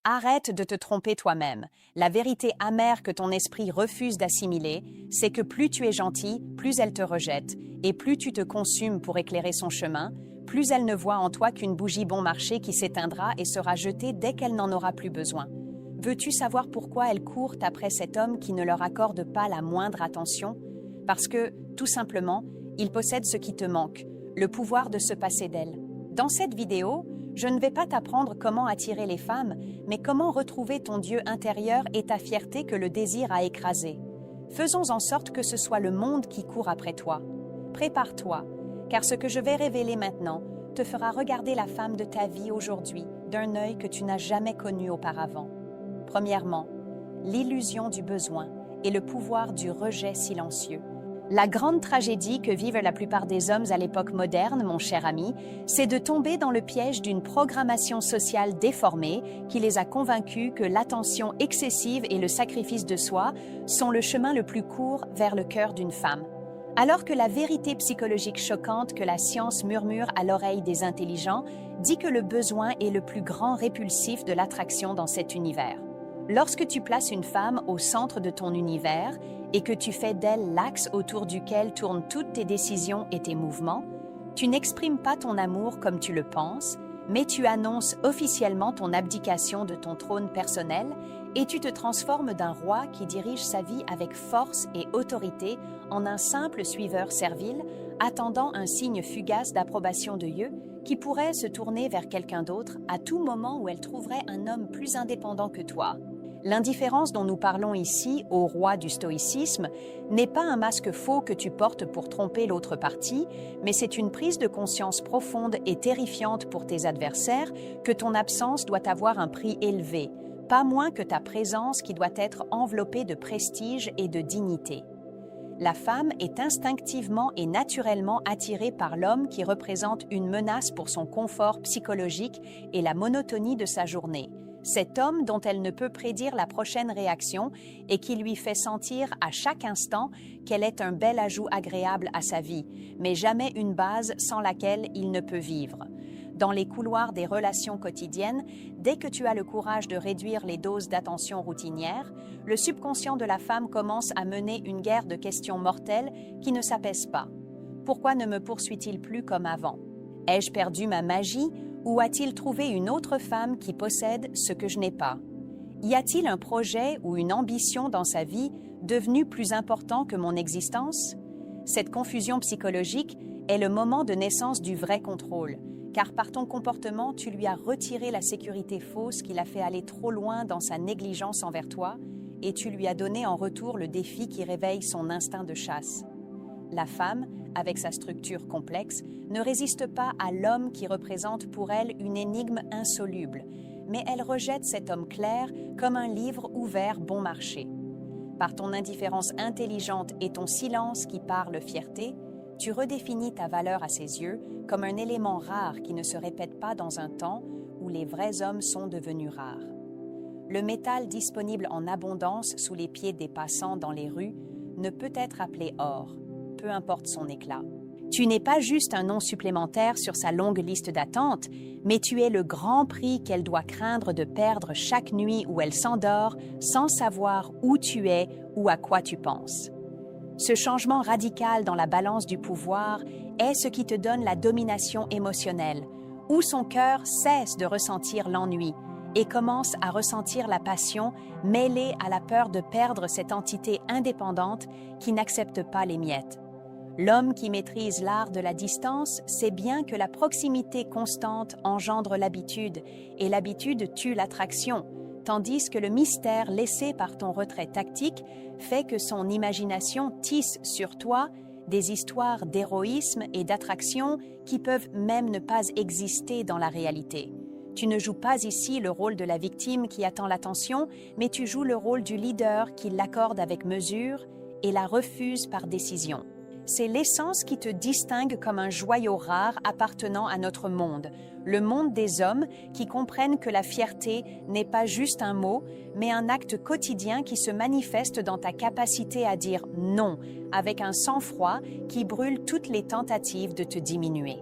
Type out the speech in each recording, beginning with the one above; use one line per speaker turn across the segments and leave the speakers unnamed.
Arrête de te tromper toi-même. La vérité amère que ton esprit refuse d'assimiler, c'est que plus tu es gentil, plus elle te rejette, et plus tu te consumes pour éclairer son chemin, plus elle ne voit en toi qu'une bougie bon marché qui s'éteindra et sera jetée dès qu'elle n'en aura plus besoin. Veux-tu savoir pourquoi elles courent après cet homme qui ne leur accorde pas la moindre attention? Parce que, tout simplement, il possède ce qui te manque, le pouvoir de se passer d'elle. Dans cette vidéo, je ne vais pas t'apprendre comment attirer les femmes, mais comment retrouver ton Dieu intérieur et ta fierté que le désir a écrasé. Faisons en sorte que ce soit le monde qui court après toi. Prépare-toi, car ce que je vais révéler maintenant te fera regarder la femme de ta vie aujourd'hui d'un œil que tu n'as jamais connu auparavant. Premièrement, l'illusion du besoin et le pouvoir du rejet silencieux. La grande tragédie que vivent la plupart des hommes à l'époque moderne, mon cher ami, c'est de tomber dans le piège d'une programmation sociale déformée qui les a convaincus que l'attention excessive et le sacrifice de soi sont le chemin le plus court vers le cœur d'une femme. Alors que la vérité psychologique choquante que la science murmure à l'oreille des intelligents dit que le besoin est le plus grand répulsif de l'attraction dans cet univers. Lorsque tu places une femme au centre de ton univers et que tu fais d'elle l'axe autour duquel tournent toutes tes décisions et tes mouvements, tu n'exprimes pas ton amour comme tu le penses, mais tu annonces officiellement ton abdication de ton trône personnel et tu te transformes d'un roi qui dirige sa vie avec force et autorité en un simple suiveur servile, attendant un signe fugace d'approbation de Dieu qui pourrait se tourner vers quelqu'un d'autre à tout moment où elle trouverait un homme plus indépendant que toi. L'indifférence dont nous parlons ici, au roi du stoïcisme, n'est pas un masque faux que tu portes pour tromper l'autre partie, mais c'est une prise de conscience profonde et terrifiante pour tes adversaires que ton absence doit avoir un prix élevé, pas moins que ta présence qui doit être enveloppée de prestige et de dignité. La femme est instinctivement et naturellement attirée par l'homme qui représente une menace pour son confort psychologique et la monotonie de sa journée. Cet homme dont elle ne peut prédire la prochaine réaction et qui lui fait sentir à chaque instant qu'elle est un bel ajout agréable à sa vie, mais jamais une base sans laquelle il ne peut vivre. Dans les couloirs des relations quotidiennes, dès que tu as le courage de réduire les doses d'attention routinières, le subconscient de la femme commence à mener une guerre de questions mortelles qui ne s'apaisent pas. Pourquoi ne me poursuit-il plus comme avant? Ai-je perdu ma magie ou a-t-il trouvé une autre femme qui possède ce que je n'ai pas? Y a-t-il un projet ou une ambition dans sa vie devenu plus important que mon existence? Cette confusion psychologique est le moment de naissance du vrai contrôle, car par ton comportement, tu lui as retiré la sécurité fausse qui l'a fait aller trop loin dans sa négligence envers toi, et tu lui as donné en retour le défi qui réveille son instinct de chasse. La femme, avec sa structure complexe, ne résiste pas à l'homme qui représente pour elle une énigme insoluble, mais elle rejette cet homme clair comme un livre ouvert bon marché. Par ton indifférence intelligente et ton silence qui parle fierté, tu redéfinis ta valeur à ses yeux comme un élément rare qui ne se répète pas dans un temps où les vrais hommes sont devenus rares. Le métal disponible en abondance sous les pieds des passants dans les rues ne peut être appelé or, peu importe son éclat. Tu n'es pas juste un nom supplémentaire sur sa longue liste d'attente, mais tu es le grand prix qu'elle doit craindre de perdre chaque nuit où elle s'endort sans savoir où tu es ou à quoi tu penses. Ce changement radical dans la balance du pouvoir est ce qui te donne la domination émotionnelle, où son cœur cesse de ressentir l'ennui et commence à ressentir la passion mêlée à la peur de perdre cette entité indépendante qui n'accepte pas les miettes. L'homme qui maîtrise l'art de la distance sait bien que la proximité constante engendre l'habitude et l'habitude tue l'attraction, tandis que le mystère laissé par ton retrait tactique fait que son imagination tisse sur toi des histoires d'héroïsme et d'attraction qui peuvent même ne pas exister dans la réalité. Tu ne joues pas ici le rôle de la victime qui attend l'attention, mais tu joues le rôle du leader qui l'accorde avec mesure et la refuse par décision. C'est l'essence qui te distingue comme un joyau rare appartenant à notre monde, le monde des hommes qui comprennent que la fierté n'est pas juste un mot, mais un acte quotidien qui se manifeste dans ta capacité à dire non, avec un sang-froid qui brûle toutes les tentatives de te diminuer.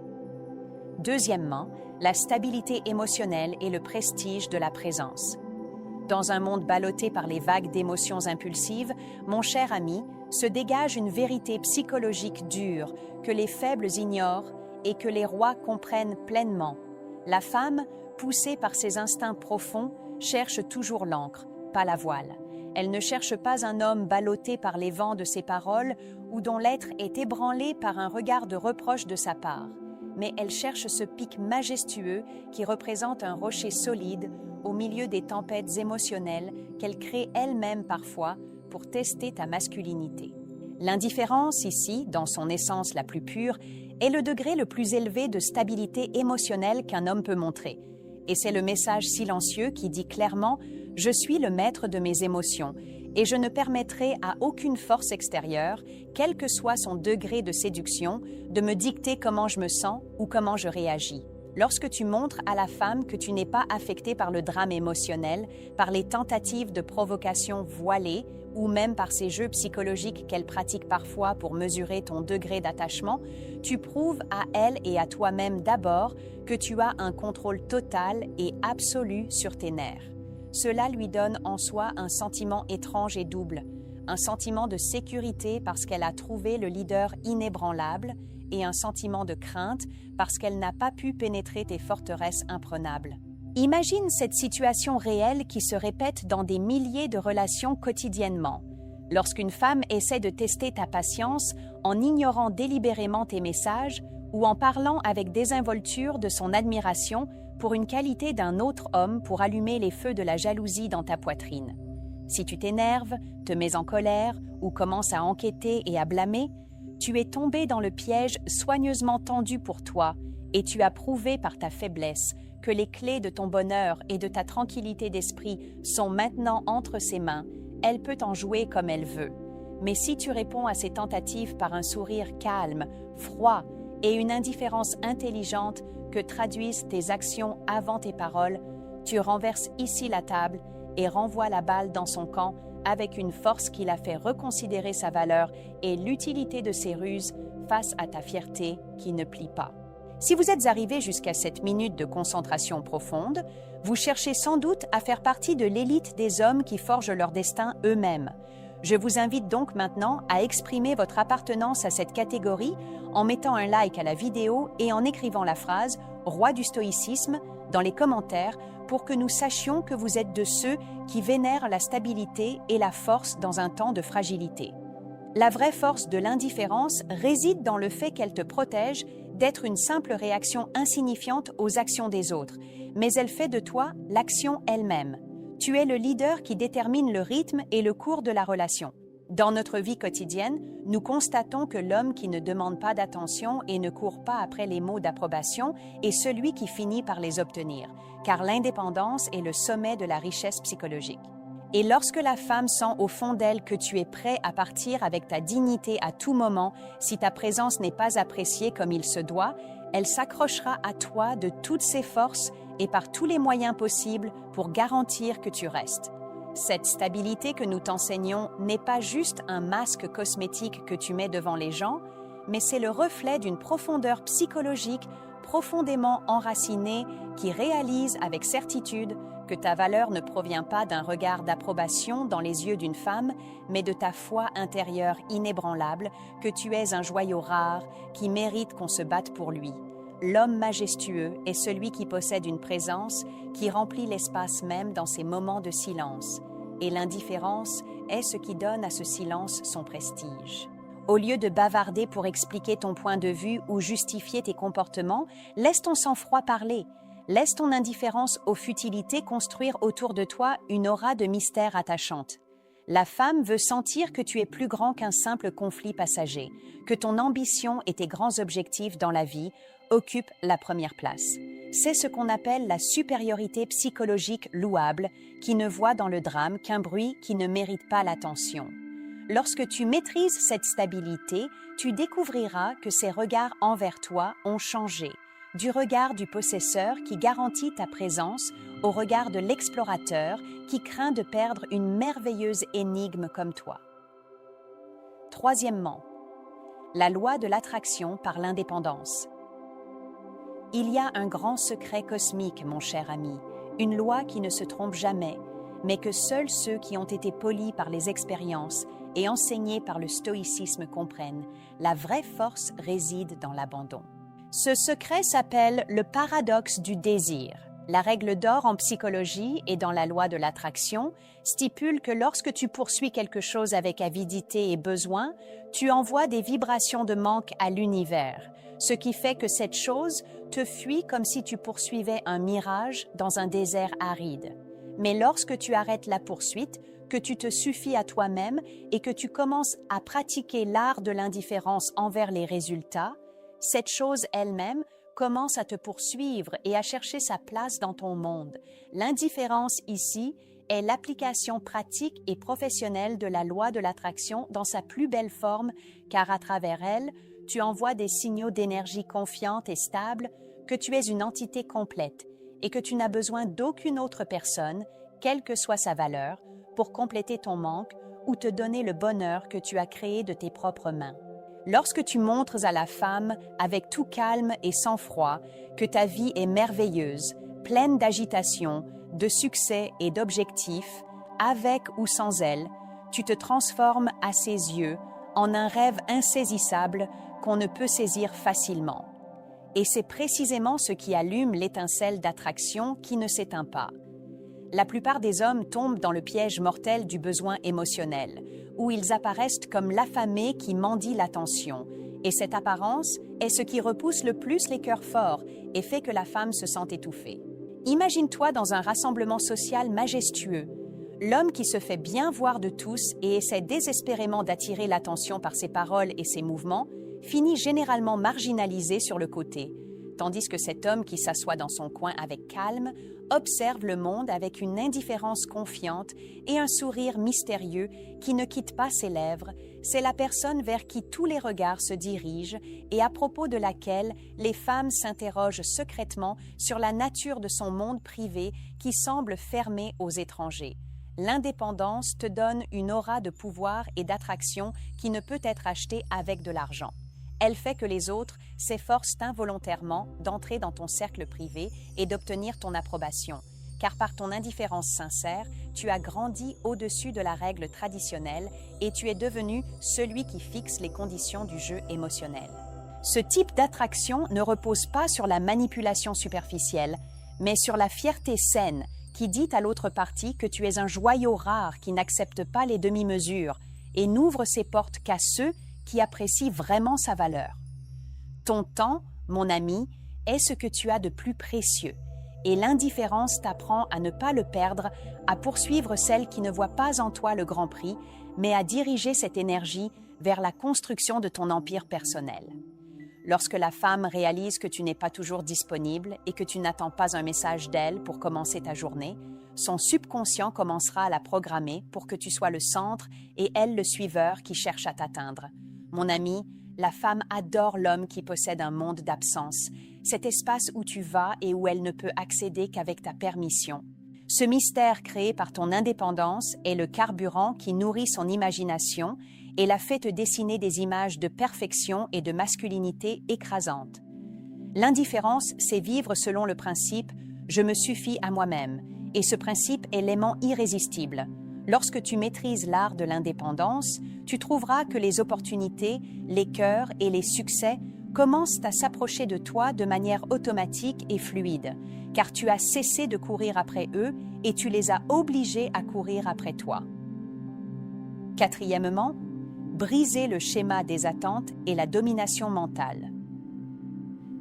Deuxièmement, la stabilité émotionnelle et le prestige de la présence. Dans un monde ballotté par les vagues d'émotions impulsives, mon cher ami, se dégage une vérité psychologique dure que les faibles ignorent et que les rois comprennent pleinement. La femme, poussée par ses instincts profonds, cherche toujours l'ancre, pas la voile. Elle ne cherche pas un homme ballotté par les vents de ses paroles ou dont l'être est ébranlé par un regard de reproche de sa part. Mais elle cherche ce pic majestueux qui représente un rocher solide au milieu des tempêtes émotionnelles qu'elle crée elle-même parfois pour tester ta masculinité. L'indifférence ici, dans son essence la plus pure, est le degré le plus élevé de stabilité émotionnelle qu'un homme peut montrer. Et c'est le message silencieux qui dit clairement « Je suis le maître de mes émotions et je ne permettrai à aucune force extérieure, quel que soit son degré de séduction, de me dicter comment je me sens ou comment je réagis. » Lorsque tu montres à la femme que tu n'es pas affecté par le drame émotionnel, par les tentatives de provocation voilées ou même par ces jeux psychologiques qu'elle pratique parfois pour mesurer ton degré d'attachement, tu prouves à elle et à toi-même d'abord que tu as un contrôle total et absolu sur tes nerfs. Cela lui donne en soi un sentiment étrange et double, un sentiment de sécurité parce qu'elle a trouvé le leader inébranlable et un sentiment de crainte parce qu'elle n'a pas pu pénétrer tes forteresses imprenables. Imagine cette situation réelle qui se répète dans des milliers de relations quotidiennement. Lorsqu'une femme essaie de tester ta patience en ignorant délibérément tes messages ou en parlant avec désinvolture de son admiration pour une qualité d'un autre homme pour allumer les feux de la jalousie dans ta poitrine. Si tu t'énerves, te mets en colère ou commences à enquêter et à blâmer, tu es tombé dans le piège soigneusement tendu pour toi et tu as prouvé par ta faiblesse que les clés de ton bonheur et de ta tranquillité d'esprit sont maintenant entre ses mains. Elle peut en jouer comme elle veut. Mais si tu réponds à ces tentatives par un sourire calme, froid et une indifférence intelligente que traduisent tes actions avant tes paroles, tu renverses ici la table et renvoies la balle dans son camp avec une force qui la fait reconsidérer sa valeur et l'utilité de ses ruses face à ta fierté qui ne plie pas. Si vous êtes arrivé jusqu'à cette minute de concentration profonde, vous cherchez sans doute à faire partie de l'élite des hommes qui forgent leur destin eux-mêmes. Je vous invite donc maintenant à exprimer votre appartenance à cette catégorie en mettant un like à la vidéo et en écrivant la phrase « Roi du stoïcisme » dans les commentaires pour que nous sachions que vous êtes de ceux qui vénèrent la stabilité et la force dans un temps de fragilité. La vraie force de l'indifférence réside dans le fait qu'elle te protège d'être une simple réaction insignifiante aux actions des autres, mais elle fait de toi l'action elle-même. Tu es le leader qui détermine le rythme et le cours de la relation. Dans notre vie quotidienne, nous constatons que l'homme qui ne demande pas d'attention et ne court pas après les mots d'approbation est celui qui finit par les obtenir, car l'indépendance est le sommet de la richesse psychologique. Et lorsque la femme sent au fond d'elle que tu es prêt à partir avec ta dignité à tout moment, si ta présence n'est pas appréciée comme il se doit, elle s'accrochera à toi de toutes ses forces et par tous les moyens possibles pour garantir que tu restes. Cette stabilité que nous t'enseignons n'est pas juste un masque cosmétique que tu mets devant les gens, mais c'est le reflet d'une profondeur psychologique profondément enracinée qui réalise avec certitude que ta valeur ne provient pas d'un regard d'approbation dans les yeux d'une femme, mais de ta foi intérieure inébranlable, que tu es un joyau rare qui mérite qu'on se batte pour lui. L'homme majestueux est celui qui possède une présence qui remplit l'espace même dans ses moments de silence. Et l'indifférence est ce qui donne à ce silence son prestige. Au lieu de bavarder pour expliquer ton point de vue ou justifier tes comportements, laisse ton sang-froid parler. Laisse ton indifférence aux futilités construire autour de toi une aura de mystère attachante. La femme veut sentir que tu es plus grand qu'un simple conflit passager, que ton ambition et tes grands objectifs dans la vie occupent la première place. C'est ce qu'on appelle la supériorité psychologique louable, qui ne voit dans le drame qu'un bruit qui ne mérite pas l'attention. Lorsque tu maîtrises cette stabilité, tu découvriras que ses regards envers toi ont changé, du regard du possesseur qui garantit ta présence au regard de l'explorateur qui craint de perdre une merveilleuse énigme comme toi. Troisièmement, la loi de l'attraction par l'indépendance. Il y a un grand secret cosmique, mon cher ami, une loi qui ne se trompe jamais. mais que seuls ceux qui ont été polis par les expériences et enseignés par le stoïcisme comprennent. La vraie force réside dans l'abandon. Ce secret s'appelle le paradoxe du désir. La règle d'or en psychologie et dans la loi de l'attraction stipule que lorsque tu poursuis quelque chose avec avidité et besoin, tu envoies des vibrations de manque à l'univers, ce qui fait que cette chose te fuit comme si tu poursuivais un mirage dans un désert aride. Mais lorsque tu arrêtes la poursuite, que tu te suffis à toi-même et que tu commences à pratiquer l'art de l'indifférence envers les résultats, cette chose elle-même commence à te poursuivre et à chercher sa place dans ton monde. L'indifférence ici est l'application pratique et professionnelle de la loi de l'attraction dans sa plus belle forme, car à travers elle, tu envoies des signaux d'énergie confiante et stable que tu es une entité complète et que tu n'as besoin d'aucune autre personne, quelle que soit sa valeur, pour compléter ton manque ou te donner le bonheur que tu as créé de tes propres mains. Lorsque tu montres à la femme, avec tout calme et sang-froid, que ta vie est merveilleuse, pleine d'agitation, de succès et d'objectifs, avec ou sans elle, tu te transformes à ses yeux en un rêve insaisissable qu'on ne peut saisir facilement. Et c'est précisément ce qui allume l'étincelle d'attraction qui ne s'éteint pas. La plupart des hommes tombent dans le piège mortel du besoin émotionnel, où ils apparaissent comme l'affamé qui mendie l'attention, et cette apparence est ce qui repousse le plus les cœurs forts et fait que la femme se sent étouffée. Imagine-toi dans un rassemblement social majestueux. L'homme qui se fait bien voir de tous et essaie désespérément d'attirer l'attention par ses paroles et ses mouvements finit généralement marginalisé sur le côté, tandis que cet homme qui s'assoit dans son coin avec calme observe le monde avec une indifférence confiante et un sourire mystérieux qui ne quitte pas ses lèvres, c'est la personne vers qui tous les regards se dirigent et à propos de laquelle les femmes s'interrogent secrètement sur la nature de son monde privé qui semble fermé aux étrangers. L'indépendance te donne une aura de pouvoir et d'attraction qui ne peut être achetée avec de l'argent. Elle fait que les autres s'efforcent involontairement d'entrer dans ton cercle privé et d'obtenir ton approbation, car par ton indifférence sincère, tu as grandi au-dessus de la règle traditionnelle et tu es devenu celui qui fixe les conditions du jeu émotionnel. Ce type d'attraction ne repose pas sur la manipulation superficielle, mais sur la fierté saine qui dit à l'autre partie que tu es un joyau rare qui n'accepte pas les demi-mesures et n'ouvre ses portes qu'à ceux qui apprécie vraiment sa valeur. Ton temps, mon ami, est ce que tu as de plus précieux, et l'indifférence t'apprend à ne pas le perdre, à poursuivre celle qui ne voit pas en toi le grand prix, mais à diriger cette énergie vers la construction de ton empire personnel. Lorsque la femme réalise que tu n'es pas toujours disponible et que tu n'attends pas un message d'elle pour commencer ta journée, son subconscient commencera à la programmer pour que tu sois le centre et elle le suiveur qui cherche à t'atteindre. Mon ami, la femme adore l'homme qui possède un monde d'absence, cet espace où tu vas et où elle ne peut accéder qu'avec ta permission. Ce mystère créé par ton indépendance est le carburant qui nourrit son imagination et la fait te dessiner des images de perfection et de masculinité écrasantes. L'indifférence, c'est vivre selon le principe « je me suffis à moi-même » et ce principe est l'aimant irrésistible. Lorsque tu maîtrises l'art de l'indépendance, tu trouveras que les opportunités, les cœurs et les succès commencent à s'approcher de toi de manière automatique et fluide, car tu as cessé de courir après eux et tu les as obligés à courir après toi. Quatrièmement, briser le schéma des attentes et la domination mentale.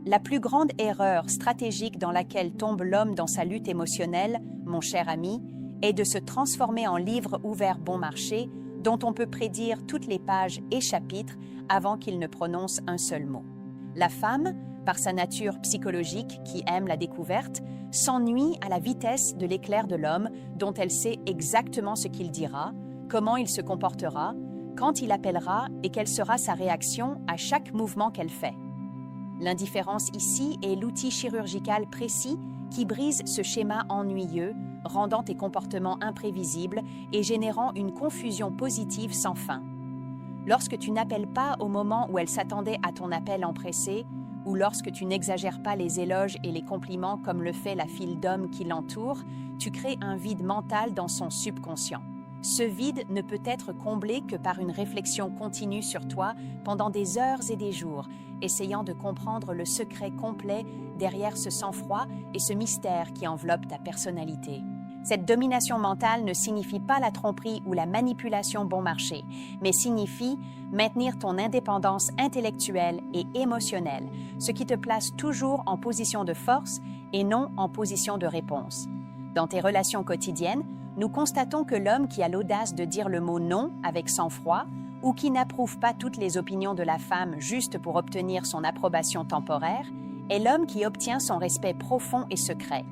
La plus grande erreur stratégique dans laquelle tombe l'homme dans sa lutte émotionnelle, mon cher ami, est de se transformer en livre ouvert bon marché dont on peut prédire toutes les pages et chapitres avant qu'il ne prononce un seul mot. La femme, par sa nature psychologique qui aime la découverte, s'ennuie à la vitesse de l'éclair de l'homme dont elle sait exactement ce qu'il dira, comment il se comportera, quand il appellera et quelle sera sa réaction à chaque mouvement qu'elle fait. L'indifférence ici est l'outil chirurgical précis qui brise ce schéma ennuyeux, rendant tes comportements imprévisibles et générant une confusion positive sans fin. Lorsque tu n'appelles pas au moment où elle s'attendait à ton appel empressé, ou lorsque tu n'exagères pas les éloges et les compliments comme le fait la file d'hommes qui l'entoure, tu crées un vide mental dans son subconscient. Ce vide ne peut être comblé que par une réflexion continue sur toi pendant des heures et des jours, essayant de comprendre le secret complet derrière ce sang-froid et ce mystère qui enveloppe ta personnalité. Cette domination mentale ne signifie pas la tromperie ou la manipulation bon marché, mais signifie maintenir ton indépendance intellectuelle et émotionnelle, ce qui te place toujours en position de force et non en position de réponse. Dans tes relations quotidiennes, nous constatons que l'homme qui a l'audace de dire le mot non avec sang-froid ou qui n'approuve pas toutes les opinions de la femme juste pour obtenir son approbation temporaire est l'homme qui obtient son respect profond et secret,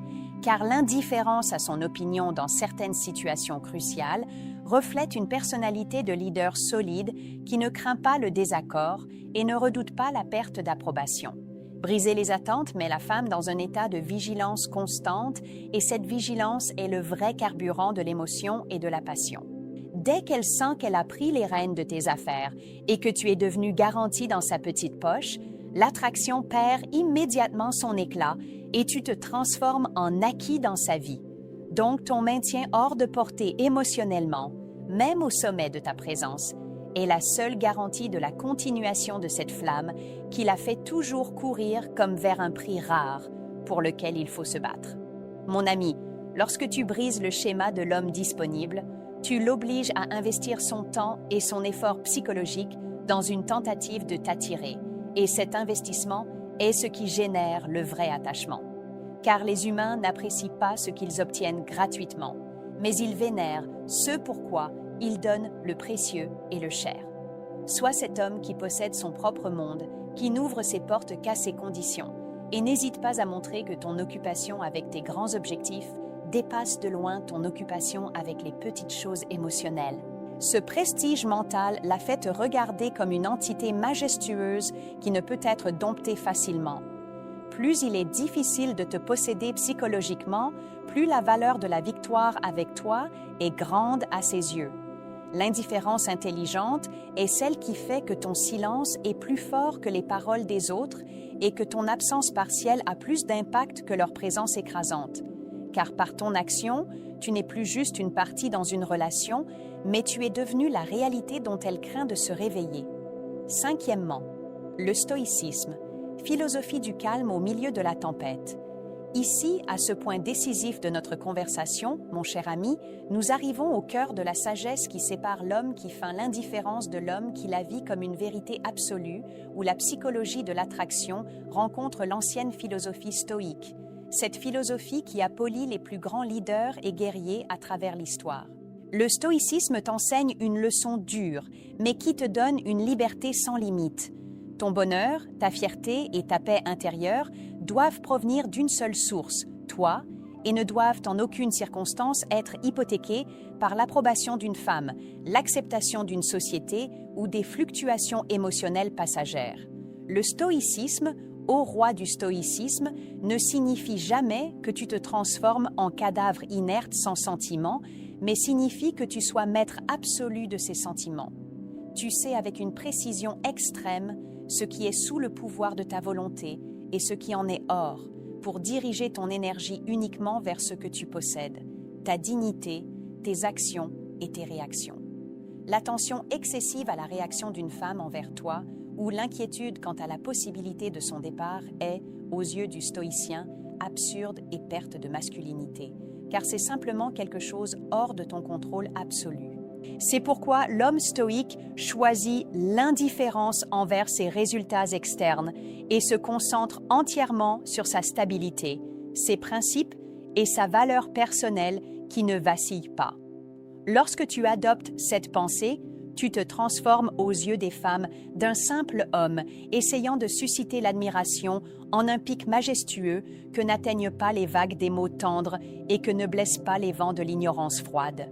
car l'indifférence à son opinion dans certaines situations cruciales reflète une personnalité de leader solide qui ne craint pas le désaccord et ne redoute pas la perte d'approbation. Briser les attentes met la femme dans un état de vigilance constante et cette vigilance est le vrai carburant de l'émotion et de la passion. Dès qu'elle sent qu'elle a pris les rênes de tes affaires et que tu es devenu garanti dans sa petite poche, l'attraction perd immédiatement son éclat et tu te transformes en acquis dans sa vie. Donc ton maintien hors de portée émotionnellement, même au sommet de ta présence, est la seule garantie de la continuation de cette flamme qui la fait toujours courir comme vers un prix rare pour lequel il faut se battre. Mon ami, lorsque tu brises le schéma de l'homme disponible, tu l'obliges à investir son temps et son effort psychologique dans une tentative de t'attirer, et cet investissement est ce qui génère le vrai attachement. Car les humains n'apprécient pas ce qu'ils obtiennent gratuitement, mais ils vénèrent ce pourquoi ils donnent le précieux et le cher. Sois cet homme qui possède son propre monde, qui n'ouvre ses portes qu'à ses conditions, et n'hésite pas à montrer que ton occupation avec tes grands objectifs dépasse de loin ton occupation avec les petites choses émotionnelles. Ce prestige mental l'a fait te regarder comme une entité majestueuse qui ne peut être domptée facilement. Plus il est difficile de te posséder psychologiquement, plus la valeur de la victoire avec toi est grande à ses yeux. L'indifférence intelligente est celle qui fait que ton silence est plus fort que les paroles des autres et que ton absence partielle a plus d'impact que leur présence écrasante. Car par ton action, tu n'es plus juste une partie dans une relation, mais tu es devenu la réalité dont elle craint de se réveiller. Cinquièmement, le stoïcisme, philosophie du calme au milieu de la tempête. Ici, à ce point décisif de notre conversation, mon cher ami, nous arrivons au cœur de la sagesse qui sépare l'homme qui feint l'indifférence de l'homme qui la vit comme une vérité absolue, où la psychologie de l'attraction rencontre l'ancienne philosophie stoïque, cette philosophie qui a poli les plus grands leaders et guerriers à travers l'histoire. Le stoïcisme t'enseigne une leçon dure, mais qui te donne une liberté sans limite. Ton bonheur, ta fierté et ta paix intérieure doivent provenir d'une seule source, toi, et ne doivent en aucune circonstance être hypothéqués par l'approbation d'une femme, l'acceptation d'une société ou des fluctuations émotionnelles passagères. Le stoïcisme, ô roi du stoïcisme, ne signifie jamais que tu te transformes en cadavre inerte sans sentiment, mais signifie que tu sois maître absolu de ces sentiments. Tu sais avec une précision extrême ce qui est sous le pouvoir de ta volonté et ce qui en est hors, pour diriger ton énergie uniquement vers ce que tu possèdes, ta dignité, tes actions et tes réactions. L'attention excessive à la réaction d'une femme envers toi ou l'inquiétude quant à la possibilité de son départ est, aux yeux du stoïcien, absurde et perte de masculinité, car c'est simplement quelque chose hors de ton contrôle absolu. C'est pourquoi l'homme stoïque choisit l'indifférence envers ses résultats externes et se concentre entièrement sur sa stabilité, ses principes et sa valeur personnelle qui ne vacille pas. Lorsque tu adoptes cette pensée, tu te transformes aux yeux des femmes d'un simple homme essayant de susciter l'admiration en un pic majestueux que n'atteignent pas les vagues des mots tendres et que ne blessent pas les vents de l'ignorance froide.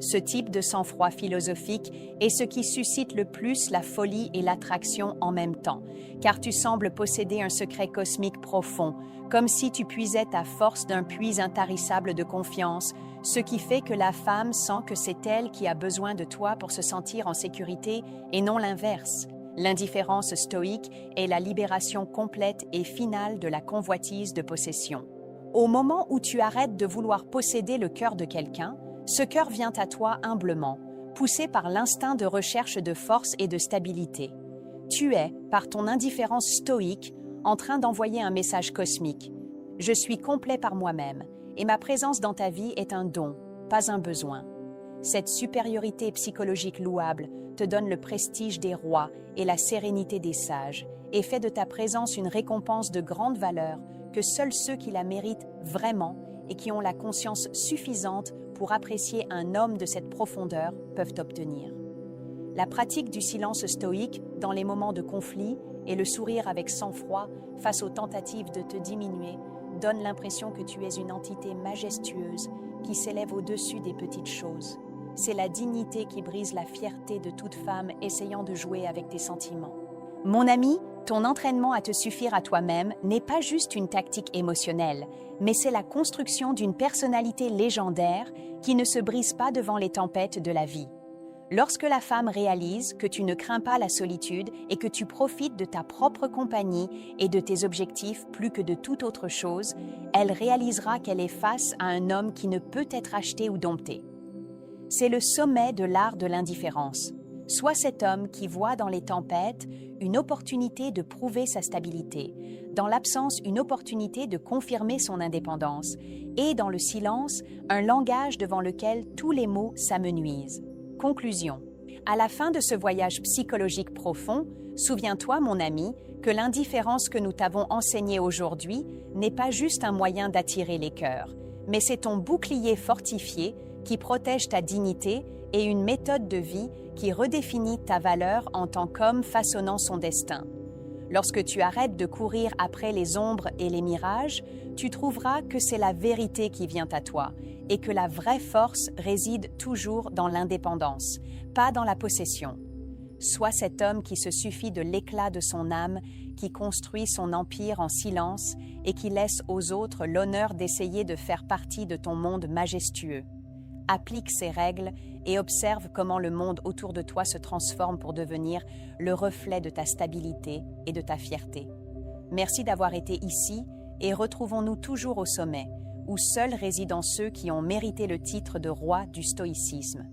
Ce type de sang-froid philosophique est ce qui suscite le plus la folie et l'attraction en même temps, car tu sembles posséder un secret cosmique profond, comme si tu puisais ta force d'un puits intarissable de confiance, ce qui fait que la femme sent que c'est elle qui a besoin de toi pour se sentir en sécurité et non l'inverse. L'indifférence stoïque est la libération complète et finale de la convoitise de possession. Au moment où tu arrêtes de vouloir posséder le cœur de quelqu'un, ce cœur vient à toi humblement, poussé par l'instinct de recherche de force et de stabilité. Tu es, par ton indifférence stoïque, en train d'envoyer un message cosmique. Je suis complet par moi-même, et ma présence dans ta vie est un don, pas un besoin. Cette supériorité psychologique louable te donne le prestige des rois et la sérénité des sages, et fait de ta présence une récompense de grande valeur que seuls ceux qui la méritent vraiment et qui ont la conscience suffisante pour apprécier un homme de cette profondeur peuvent obtenir. La pratique du silence stoïque dans les moments de conflit et le sourire avec sang-froid face aux tentatives de te diminuer donne l'impression que tu es une entité majestueuse qui s'élève au-dessus des petites choses. C'est la dignité qui brise la fierté de toute femme essayant de jouer avec tes sentiments. Mon ami, ton entraînement à te suffire à toi-même n'est pas juste une tactique émotionnelle, mais c'est la construction d'une personnalité légendaire qui ne se brise pas devant les tempêtes de la vie. Lorsque la femme réalise que tu ne crains pas la solitude et que tu profites de ta propre compagnie et de tes objectifs plus que de toute autre chose, elle réalisera qu'elle est face à un homme qui ne peut être acheté ou dompté. C'est le sommet de l'art de l'indifférence. Sois cet homme qui voit dans les tempêtes une opportunité de prouver sa stabilité, dans l'absence une opportunité de confirmer son indépendance, et dans le silence un langage devant lequel tous les mots s'amenuisent. Conclusion. À la fin de ce voyage psychologique profond, souviens-toi, mon ami, que l'indifférence que nous t'avons enseignée aujourd'hui n'est pas juste un moyen d'attirer les cœurs, mais c'est ton bouclier fortifié qui protège ta dignité et une méthode de vie qui redéfinit ta valeur en tant qu'homme façonnant son destin. Lorsque tu arrêtes de courir après les ombres et les mirages, tu trouveras que c'est la vérité qui vient à toi et que la vraie force réside toujours dans l'indépendance, pas dans la possession. Sois cet homme qui se suffit de l'éclat de son âme, qui construit son empire en silence et qui laisse aux autres l'honneur d'essayer de faire partie de ton monde majestueux. Applique ces règles et observe comment le monde autour de toi se transforme pour devenir le reflet de ta stabilité et de ta fierté. Merci d'avoir été ici et retrouvons-nous toujours au sommet, où seuls résident ceux qui ont mérité le titre de roi du stoïcisme.